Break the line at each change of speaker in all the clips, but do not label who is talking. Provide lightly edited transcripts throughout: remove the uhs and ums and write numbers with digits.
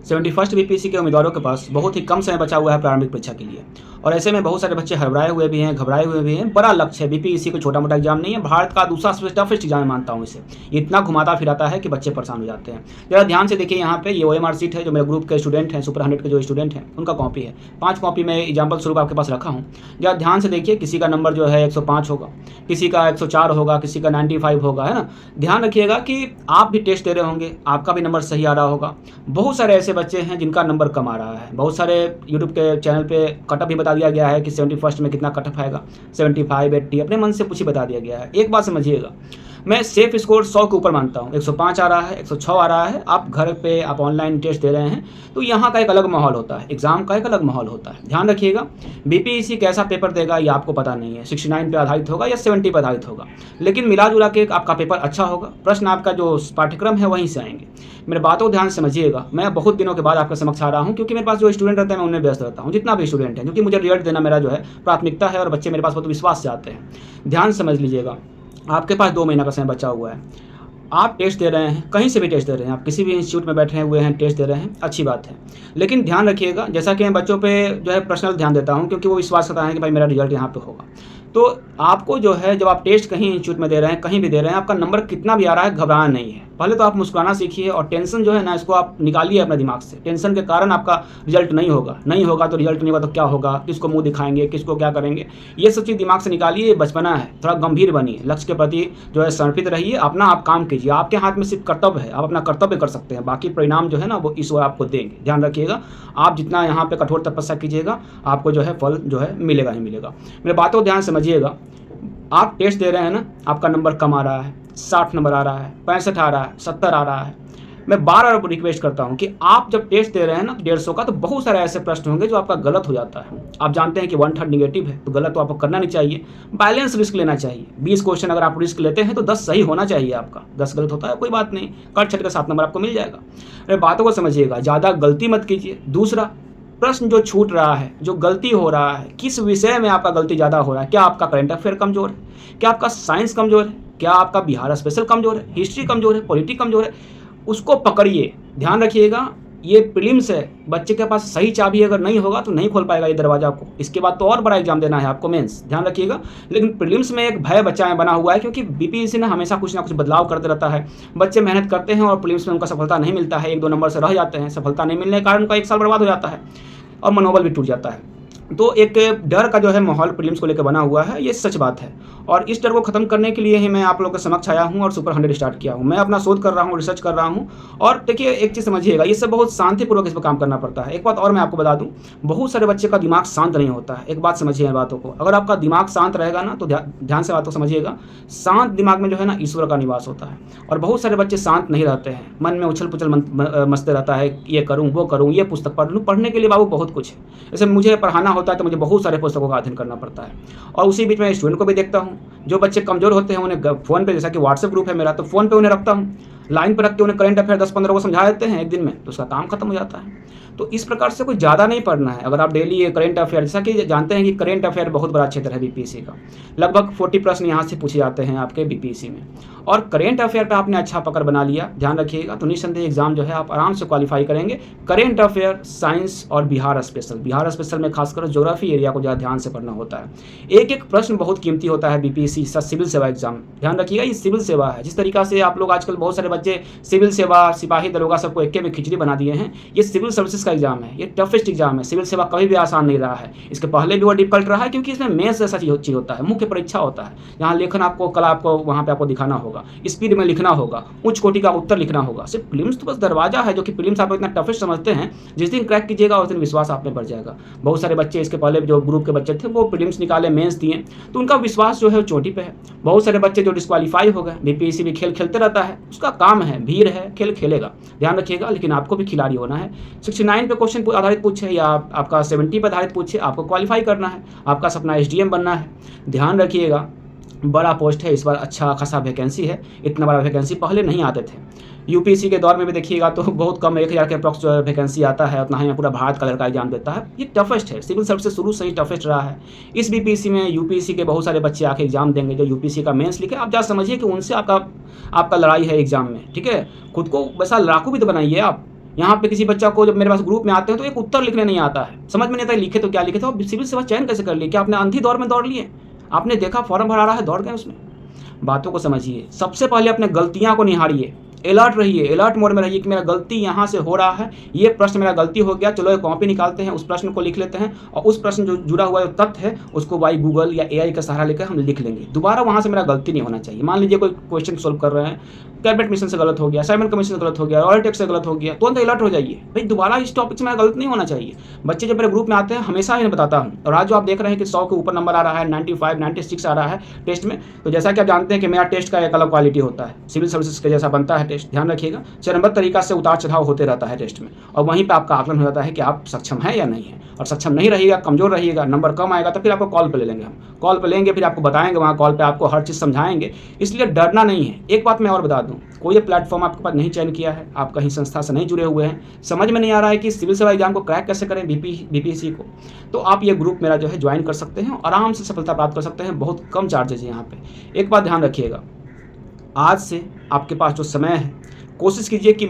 71st BPSC के उम्मीदवारों के पास बहुत ही कम समय बचा हुआ है प्रारंभिक परीक्षा के लिए और ऐसे में बहुत सारे बच्चे हड़बड़ाए हुए भी हैं, घबराए हुए भी हैं। बड़ा लक्ष्य है, बीपीएससी कोई छोटा मोटा एग्जाम नहीं है, भारत का दूसरा सबसे टफेस्ट एग्जाम मानता हूँ इसे। ये इतना घुमाता फिराता है कि बच्चे परेशान हो जाते हैं। ज़रा ध्यान से देखिए, यहाँ पे ये OMR सीट है जो मेरे ग्रुप के स्टूडेंट हैं, सुपर 100 के जो स्टूडेंट हैं उनका कॉपी है। 5 कॉपी मैं एग्जाम्पल स्वरूप आपके पास रखा हूँ। जरा ध्यान से देखिए, किसी का नंबर जो है 105 होगा, किसी का 104 होगा, किसी का 95 होगा, है ना। ध्यान रखिएगा कि आप भी टेस्ट दे रहे होंगे, आपका भी नंबर सही आ रहा होगा। बहुत सारे ऐसे बच्चे हैं जिनका नंबर कम आ रहा है। बहुत सारे यूट्यूब के चैनल पे कटअप भी बता दिया गया है कि 71st में कितना कटअप आएगा, 75, 80, अपने मन से कुछ ही बता दिया गया है। एक बात समझिएगा, मैं सेफ स्कोर 100 के ऊपर मानता हूँ। 105 आ रहा है, 106 आ रहा है, आप घर पे आप ऑनलाइन टेस्ट दे रहे हैं तो यहाँ का एक अलग माहौल होता है, एग्जाम का एक अलग माहौल होता है। ध्यान रखिएगा, बीपीएससी कैसा पेपर देगा ये आपको पता नहीं है, 69 पे आधारित होगा या 70 पे आधारित होगा, लेकिन मिला जुला के आपका पेपर अच्छा होगा। प्रश्न आपका जो पाठ्यक्रम है वहीं से आएंगे। मेरे बातों को ध्यान से समझिएगा। मैं बहुत दिनों के बाद आपके समक्ष आ रहा हूँ क्योंकि मेरे पास जो स्टूडेंट रहते हैं मैं उनमें व्यस्त रहता हूँ, जितना भी स्टूडेंट है, क्योंकि मुझे रिजल्ट देना मेरा जो है प्राथमिकता है और बच्चे मेरे पास बहुत विश्वास से आते हैं। ध्यान समझ लीजिएगा, आपके पास 2 महीना का समय बचा हुआ है। आप टेस्ट दे रहे हैं, कहीं से भी टेस्ट दे रहे हैं, आप किसी भी इंस्टीट्यूट में बैठे हुए हैं, टेस्ट दे रहे हैं, अच्छी बात है। लेकिन ध्यान रखिएगा, जैसा कि मैं बच्चों पे जो है पर्सनल ध्यान देता हूं क्योंकि वो विश्वास करता है कि भाई मेरा रिजल्ट यहाँ पे होगा। तो आपको जो है जब आप टेस्ट कहीं इंस्टीट्यूट में दे रहे हैं, कहीं भी दे रहे हैं, आपका नंबर कितना भी आ रहा है, घबराना नहीं है। पहले तो आप मुस्कुराना सीखिए और टेंशन जो है ना, इसको आप निकालिए अपने दिमाग से। टेंशन के कारण आपका रिजल्ट नहीं होगा तो रिजल्ट नहीं होगा तो क्या होगा, किसको मुंह दिखाएंगे, किसको क्या करेंगे, ये सब चीज़ दिमाग से निकालिए। बचपना है, थोड़ा गंभीर बनिए, लक्ष्य के प्रति जो है समर्पित रहिए, अपना आप काम कीजिए। आपके हाथ में सिर्फ कर्तव्य है, आप अपना कर्तव्य कर सकते हैं, बाकी परिणाम जो है ना वो ईश्वर आपको देंगे। ध्यान रखिएगा, आप जितना यहाँ पे कठोर तपस्या कीजिएगा आपको जो है फल जो है मिलेगा ही मिलेगा। मेरे बातों को ध्यान समझिएगा। आप टेस्ट दे रहे हैं ना, आपका नंबर कम आ रहा है, 60 नंबर आ रहा है, 65 आ रहा है, 70 आ रहा है, मैं बार बार रिक्वेस्ट करता हूं कि आप जब टेस्ट दे रहे हैं ना 150 का, तो बहुत सारे ऐसे प्रश्न होंगे जो आपका गलत हो जाता है। आप जानते हैं कि 1/3 निगेटिव है तो गलत तो आपको करना नहीं चाहिए, बैलेंस रिस्क लेना चाहिए। 20 क्वेश्चन अगर आप रिस्क लेते हैं तो 10 सही होना चाहिए आपका। 10 गलत होता है कोई बात नहीं, कट छट के 7 नंबर आपको मिल जाएगा। मेरे बातों को समझिएगा, ज़्यादा गलती मत कीजिए। दूसरा, प्रश्न जो छूट रहा है, जो गलती हो रहा है, किस विषय में आपका गलती ज़्यादा हो रहा है? क्या आपका करंट अफेयर कमज़ोर है? क्या आपका साइंस कमज़ोर है? क्या आपका बिहार स्पेशल कमज़ोर है? हिस्ट्री कमज़ोर है? पॉलिटी कमज़ोर है? उसको पकड़िए। ध्यान रखिएगा, ये प्रीलिम्स है, बच्चे के पास सही चाबी अगर नहीं होगा तो नहीं खोल पाएगा ये दरवाजा आपको। इसके बाद तो और बड़ा एग्जाम देना है आपको, मेंस। ध्यान रखिएगा, लेकिन प्रीलिम्स में एक भय बच्चा में बना हुआ है क्योंकि बीपीएससी ने हमेशा कुछ ना कुछ बदलाव करते रहता है। बच्चे मेहनत करते हैं और प्रीलिम्स में उनका सफलता नहीं मिलता है, 1-2 नंबर से रह जाते हैं। सफलता नहीं मिलने के कारण उनका 1 साल बर्बाद हो जाता है और मनोबल भी टूट जाता है। तो एक डर का जो है माहौल प्रीलिम्स को लेकर बना हुआ है, ये सच बात है। और इस डर को खत्म करने के लिए ही मैं आप लोगों के समक्ष आया हूँ और सुपर 100 स्टार्ट किया हूँ। मैं अपना शोध कर रहा हूँ, रिसर्च कर रहा हूँ। और देखिए, एक चीज़ समझिएगा, ये सब बहुत शांतिपूर्वक इस पर काम करना पड़ता है। एक बात और मैं आपको बता दूँ, बहुत सारे बच्चे का दिमाग शांत नहीं होता है। एक बात समझिए बातों को, अगर आपका दिमाग शांत रहेगा ना तो ध्यान से बातों को समझिएगा, शांत दिमाग में जो है ना ईश्वर का निवास होता है। और बहुत सारे बच्चे शांत नहीं रहते हैं, मन में उछल पुछल मचते रहता है, ये करूँ वो करूँ, ये पुस्तक पढ़ लूँ। पढ़ने के लिए बाबू बहुत कुछ है। जैसे मुझे पढ़ाना होता है तो मुझे बहुत सारे पुस्तकों का अध्ययन करना पड़ता है। और उसी बीच में स्टूडेंट को भी देखता हूँ, जो बच्चे कमजोर होते हैं उन्हें फ़ोन पे, जैसा कि व्हाट्सएप ग्रुप है मेरा, तो फ़ोन पे उन्हें रखता हूँ, लाइन पर रख के उन्हें करंट अफेयर 10-15 को समझा देते हैं एक दिन में, तो उसका काम खत्म हो जाता है। तो इस प्रकार से कुछ ज़्यादा नहीं पढ़ना है। अगर आप डेली ये करंट अफेयर, जैसा कि जानते हैं कि करंट अफेयर बहुत बड़ा क्षेत्र है बीपीएससी का, लगभग 40 प्रश्न यहाँ से पूछे जाते हैं आपके बीपीएससी में। और करंट अफेयर पे आपने अच्छा पकड़ बना लिया, ध्यान रखिएगा, तो निस्संदेह एग्जाम जो है आप आराम से क्वालिफाई करेंगे। करंट अफेयर, साइंस और बिहार स्पेशल में खासकर ज्योग्राफी एरिया को ज़्यादा ध्यान से पढ़ना होता है। एक एक प्रश्न बहुत कीमती होता है बीपीएससी सिविल सेवा एग्जाम। ध्यान रखिएगा, ये सिविल सेवा है। जिस तरीका से आप लोग आजकल बहुत सारे बच्चे सिविल सेवा, सिपाही, दरोगा सबको एक में खिचड़ी बना दिए हैं, ये सिविल सर्विसेज का एग्जाम है, ये टफेस्ट एग्जाम है। सिविल सेवा कभी भी आसान नहीं रहा है, इसके पहले भी वो डिफिकल्ट रहा है क्योंकि इसमें मेंस जैसा चीज होता है, मुख्य परीक्षा होता है। यहाँ लेखन आपको, कला आपको वहाँ पे आपको दिखाना होगा, स्पीड में लिखना होगा, उच्च कोटि का उत्तर लिखना होगा। सिर्फ प्रीलिम्स तो बस दरवाजा है, जो कि प्रीलिम्स आप इतना टफेस्ट समझते हैं, जिस दिन क्रैक कीजिएगा उस दिन विश्वास आप में बढ़ जाएगा। बहुत सारे बच्चे इसके पहले जो ग्रुप के बच्चे थे वो प्रीलिम्स निकाले, मेंस दिए, तो उनका विश्वास जो है वो चोटी पे है। बहुत सारे बच्चे जो डिस्क्वालीफाई हो गए, बीपीएससी भी खेल खेलते रहता है, उसका काम है, भीड़ है, खेल खेलेगा, ध्यान रखिएगा, लेकिन आपको भी खिलाड़ी होना है। 69 पे क्वेश्चन आधारित पूछे या आपका 70 पे आधारित पूछे, आपको क्वालिफाई करना है, आपका सपना एसडीएम बनना है। ध्यान रखिएगा, बड़ा पोस्ट है इस बार, अच्छा खासा वैकेंसी है, इतना बड़ा वैकेंसी पहले नहीं आते थे। यूपीएससी के दौर में भी देखिएगा तो बहुत कम, 1000 के अप्रॉक्स वैकेंसी आता है, उतना ही पूरा भारत का लड़का एग्जाम देता है। ये टफेस्ट है, सिविल सर्विस से शुरू से ही टफेस्ट रहा है। इस बीपीएससी में यूपीएससी के बहुत सारे बच्चे आके एग्जाम देंगे जो यूपीएससी का मेंस लिखे, आप जा समझिए कि उनसे आपका लड़ाई है एग्जाम में, ठीक है। खुद को वैसा लड़ाकू भी तो बनाइए आप, यहाँ पे किसी बच्चा को जब मेरे पास ग्रुप में आते हैं तो एक उत्तर लिखने नहीं आता है, समझ में नहीं आता लिखे तो क्या लिखे, तो सिविल सेवा चयन कैसे कर लिए? क्या आपने अंधी दौड़ में दौड़ लिए? आपने देखा फॉर्म भरा रहा है, दौड़ गए उसमें? बातों को समझिए। सबसे पहले अपने गलतियां को निहारिए, अलर्ट रहिए, अलर्ट मोड में रहिए कि मेरा गलती यहाँ से हो रहा है, ये प्रश्न मेरा गलती हो गया, चलो एक कॉपी निकालते हैं, उस प्रश्न को लिख लेते हैं और उस प्रश्न जो जुड़ा हुआ जो तथ्य है उसको भाई गूगल या एआई का सहारा लेकर हम लिख लेंगे। दोबारा वहाँ से मेरा गलती नहीं होना चाहिए। मान लीजिए कोई क्वेश्चन सोल्व कर रहे हैं, कैबिनेट मिशन से गलत हो गया, असाइनमेंट कमीशन से गलत हो गया, रॉयल टैक्स से गलत हो गया, तुरंत अलर्ट हो जाइए, भाई दोबारा इस टॉपिक से मेरा गलत नहीं होना चाहिए। बच्चे जब मेरे ग्रुप में आते हैं हमेशा इन्हें बताता हूँ। और आज जो आप देख रहे हैं कि 100 के ऊपर नंबर आ रहा है, 95, 96 आ रहा है टेस्ट में, तो जैसा कि आप जानते हैं कि मेरा टेस्ट का एक अलग क्वालिटी होता है, सिविल सर्विसेज के जैसा बनता है टेस्ट, ध्यान रखिएगा। चरणबद्ध तरीका से उतार चढ़ाव होते रहता है टेस्ट में, और वहीं पे आपका आकलन हो जाता है कि आप सक्षम हैं या नहीं है। और सक्षम नहीं रहिएगा, कमजोर रहिएगा, नंबर कम आएगा, तो फिर आपको कॉल पे ले लेंगे, हम कॉल पे लेंगे, फिर आपको बताएंगे, वहाँ कॉल पे आपको हर चीज़ समझाएंगे। इसलिए डरना नहीं है। एक बात मैं और बता दूँ, कोई प्लेटफॉर्म आपके पास नहीं चयन किया है, आप कहीं संस्था से नहीं जुड़े हुए हैं, समझ में नहीं आ रहा है कि सिविल सेवा एग्जाम को क्रैक कैसे करें, बीपीएससी को, तो आप ये ग्रुप मेरा जो है ज्वाइन कर सकते हैं, आराम से सफलता प्राप्त कर सकते हैं। बहुत कम चार्जेज है यहाँ पे। एक बात ध्यान रखिएगा, आज से आपके पास जो समय है, कोशिश कीजिए कि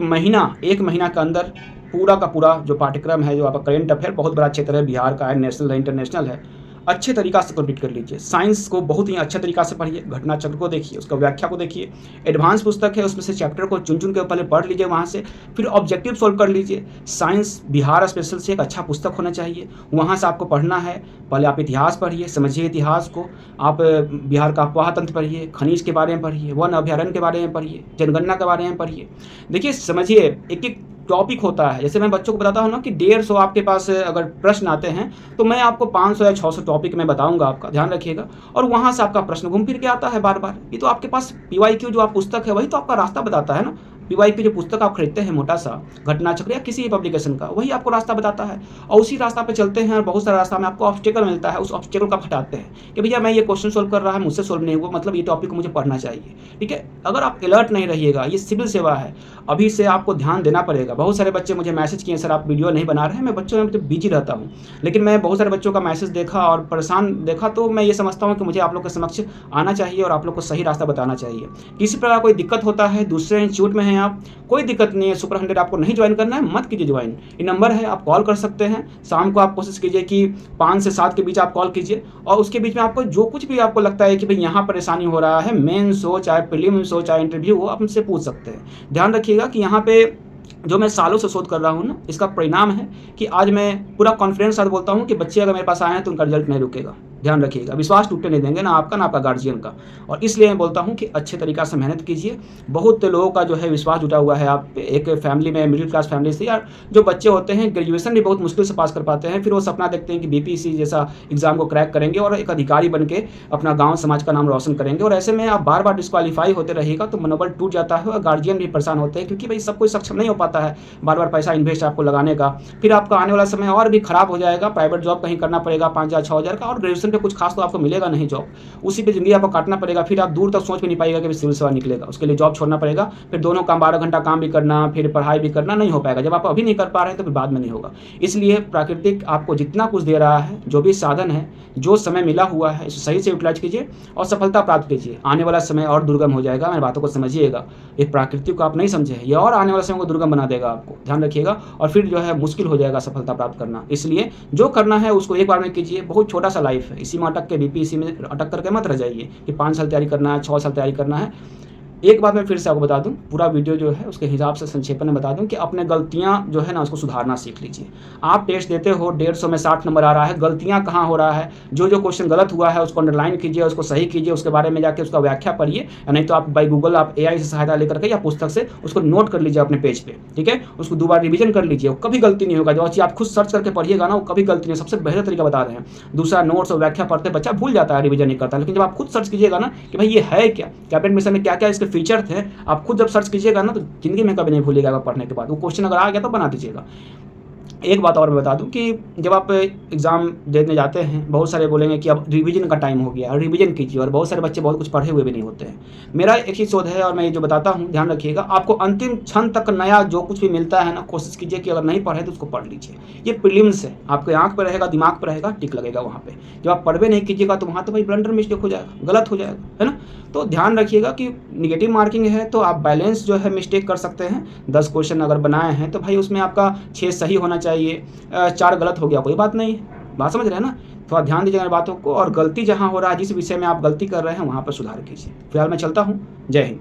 एक महीना के अंदर पूरा का पूरा जो पाठ्यक्रम है, जो आपका करेंट अफेयर बहुत बड़ा क्षेत्र है, बिहार का है, नेशनल है, इंटरनेशनल है, अच्छे तरीका से कंप्लीट कर लीजिए। साइंस को बहुत ही अच्छे तरीका से पढ़िए, घटना चक्र को देखिए, उसका व्याख्या को देखिए। एडवांस पुस्तक है, उसमें से चैप्टर को चुन के पहले पढ़ लीजिए, वहाँ से फिर ऑब्जेक्टिव सोल्व कर लीजिए। साइंस बिहार स्पेशल से एक अच्छा पुस्तक होना चाहिए, वहाँ से आपको पढ़ना है। पहले आप इतिहास पढ़िए, समझिए इतिहास को, आप बिहार का अफवाह तंत्र पढ़िए, खनिज के बारे में पढ़िए, वन अभ्यारण्य के बारे में पढ़िए, जनगणना के बारे में पढ़िए। देखिए समझिए, एक एक टॉपिक होता है। जैसे मैं बच्चों को बताता हूँ ना कि 150 आपके पास अगर प्रश्न आते हैं तो मैं आपको 500 या 600 टॉपिक मैं बताऊंगा, आपका ध्यान रखिएगा, और वहाँ से आपका प्रश्न घूम फिर के आता है बार बार। ये तो आपके पास पीवाईक्यू जो आप पुस्तक है वही तो आपका रास्ता बताता है ना। पीवाईक्यू जो पुस्तक आप खरीदते हैं, मोटा सा घटना चक्र या किसी भी पब्लिकेशन का, वही आपको रास्ता बताता है, और उसी रास्ता पे चलते हैं। और बहुत सारा रास्ता में आपको ऑब्स्टेकल मिलता है, उस ऑब्स्टेकल का हटाते हैं कि भैया मैं ये क्वेश्चन सोल्व कर रहा है, मुझसे सोल्व नहीं हुआ, मतलब ये टॉपिक को मुझे पढ़ना चाहिए। ठीक है, अगर आप अलर्ट नहीं रहिएगा, ये सिविल सेवा है, अभी से आपको ध्यान देना पड़ेगा। बहुत सारे बच्चे मुझे मैसेज किए, सर आप वीडियो नहीं बना रहे हैं, मैं बच्चों में तो बिजी रहता हूँ, लेकिन मैं बहुत सारे बच्चों का मैसेज देखा और परेशान देखा, तो मैं ये समझता हूँ कि मुझे आप लोग के समक्ष आना चाहिए और आप लोग को सही रास्ता बताना चाहिए। किसी प्रकार कोई दिक्कत होता है, दूसरे इंस्टीट्यूट में हैं आप, कोई दिक्कत नहीं है, सुपर 100 आपको नहीं ज्वाइन करना है, मत कीजिए ज्वाइन। ये नंबर है, आप कॉल कर सकते हैं। शाम को आप कोशिश कीजिए कि 5 से 7 के बीच आप कॉल कीजिए, और उसके बीच में आपको जो कुछ भी आपको लगता है कि भाई यहाँ परेशानी हो रहा है, मेंस हो चाहे प्रीलिम्स हो चाहे इंटरव्यू हो, आप हमसे पूछ सकते हैं। ध्यान रखिएगा कि यहाँ पे जो मैं सालों से शोध कर रहा हूँ ना, इसका परिणाम है कि आज मैं पूरा कॉन्फिडेंस साथ बोलता हूँ कि बच्चे अगर मेरे पास आए हैं तो उनका रिजल्ट नहीं रुकेगा। ध्यान रखिएगा, विश्वास टूटने नहीं देंगे, ना आपका ना आपका गार्जियन का। और इसलिए मैं बोलता हूँ कि अच्छे तरीक़ा से मेहनत कीजिए। बहुत लोगों का जो है विश्वास जुटा हुआ है आप पे। एक फैमिली में, मिडिल क्लास फैमिली से, यार जो बच्चे होते हैं ग्रेजुएशन भी बहुत मुश्किल से पास कर पाते हैं, फिर वो सपना देखते हैं कि बीपीएससी जैसा एग्जाम को क्रैक करेंगे और एक अधिकारी बन के अपना गाँव समाज का नाम रोशन करेंगे। और ऐसे में आप बार बार डिस्क्वालीफाई होते रहिएगा तो मनोबल टूट जाता है और गार्जियन भी परेशान होते हैं, क्योंकि भाई सब कोई सक्षम नहीं हो पाता है बार बार पैसा इन्वेस्ट आपको लगाने का। फिर आपका आने वाला समय और भी खराब हो जाएगा, प्राइवेट जॉब कहीं करना पड़ेगा 5,000 6,000 का, और ग्रेजुएशन पे कुछ खास तो आपको मिलेगा नहीं जॉब, उसी पे जिंदगी आपको काटना पड़ेगा। फिर आप दूर तक सोच भी नहीं पाएगा कि सिविल सेवा निकलेगा, उसके लिए जॉब छोड़ना पड़ेगा, फिर दोनों काम 12 घंटा काम भी करना, फिर पढ़ाई भी करना, नहीं हो पाएगा। जब आप अभी नहीं कर पा रहे हैं तो फिर बाद में नहीं होगा। इसलिए प्राकृतिक आपको जितना कुछ दे रहा है, जो भी साधन है, जो समय मिला हुआ है, इसे सही से यूटिलाइज कीजिए और सफलता प्राप्त कीजिए। आने वाला समय और दुर्गम हो जाएगा, मेरी बातों को समझिएगा। ये प्राकृतिक को आप नहीं समझे, ये और आने वाले समय को दुर्गम बना देगा आपको, ध्यान रखिएगा। और फिर जो है मुश्किल हो जाएगा सफलता प्राप्त करना। इसलिए जो करना है उसको एक बार में कीजिए। बहुत छोटा सा लाइफ है, इसी में अटक के बीपीएससी में अटक करके मत रह जाइए कि 5 साल तैयारी करना है, 6 साल तैयारी करना है। एक बात मैं फिर से आपको बता दूं, पूरा वीडियो जो है उसके हिसाब से संक्षेपण में बता दूं कि अपने गलतियां जो है ना उसको सुधारना सीख लीजिए। आप टेस्ट देते हो, 150 में 60 नंबर आ रहा है, गलतियां कहाँ हो रहा है, जो जो क्वेश्चन गलत हुआ है उसको अंडरलाइन कीजिए, उसको सही कीजिए, उसके बारे में जाके उसका व्याख्या पढ़िए, या नहीं तो आप बाई गूगल आप एआई से सहायता लेकर के या पुस्तक से उसको नोट कर लीजिए अपने पेज पे, ठीक है। उसको 2 बार रिविजन कर लीजिए, वो कभी गलती नहीं होगा। जो चीज़ आप खुद सर्च करके पढ़िएगा ना वो कभी गलती नहीं, सबसे बेहतर तरीका बता रहे हैं। दूसरा, नोट्स और व्याख्या पढ़ते बच्चा भूल जाता है, रिविजन नहीं करता, लेकिन जब आप खुद सर्च कीजिएगा ना कि भाई ये है क्या, कैबिनेट मिशन में क्या क्या इसके फीचर थे, आप खुद जब सर्च कीजिएगा ना तो जिंदगी में कभी नहीं भूलिएगा। पढ़ने के बाद वो क्वेश्चन अगर आ गया तो बना दीजिएगा। एक बात और मैं बता दूं कि जब आप एग्ज़ाम देने जाते हैं, बहुत सारे बोलेंगे कि अब रिवीजन का टाइम हो गया, रिवीजन कीजिए, और बहुत सारे बच्चे बहुत कुछ पढ़े हुए भी नहीं होते हैं। मेरा एक ही शोध है और मैं ये जो बताता हूँ ध्यान रखिएगा, आपको अंतिम क्षण तक नया जो कुछ भी मिलता है ना, कोशिश कीजिए कि अगर नहीं पढ़े तो उसको पढ़ लीजिए। ये प्रीलिम्स है, आपके आँख पर रहेगा, दिमाग पर रहेगा, टिक लगेगा वहाँ पर। जब आप पढ़वे नहीं कीजिएगा तो वहाँ तो भाई ब्लंडर मिस्टेक हो जाएगा, गलत हो जाएगा, है ना। तो ध्यान रखिएगा कि नेगेटिव मार्किंग है तो आप बैलेंस जो है मिस्टेक कर सकते हैं। 10 क्वेश्चन अगर बनाए हैं तो भाई उसमें आपका 6 सही होना चाहिए, 4 गलत हो गया कोई बात नहीं है। बात समझ रहे हैं ना? थोड़ा ध्यान दीजिएगा बातों को, और गलती जहाँ हो रहा है, जिस विषय में आप गलती कर रहे हैं वहाँ पर सुधार कीजिए। फिलहाल मैं चलता हूँ। जय हिंद।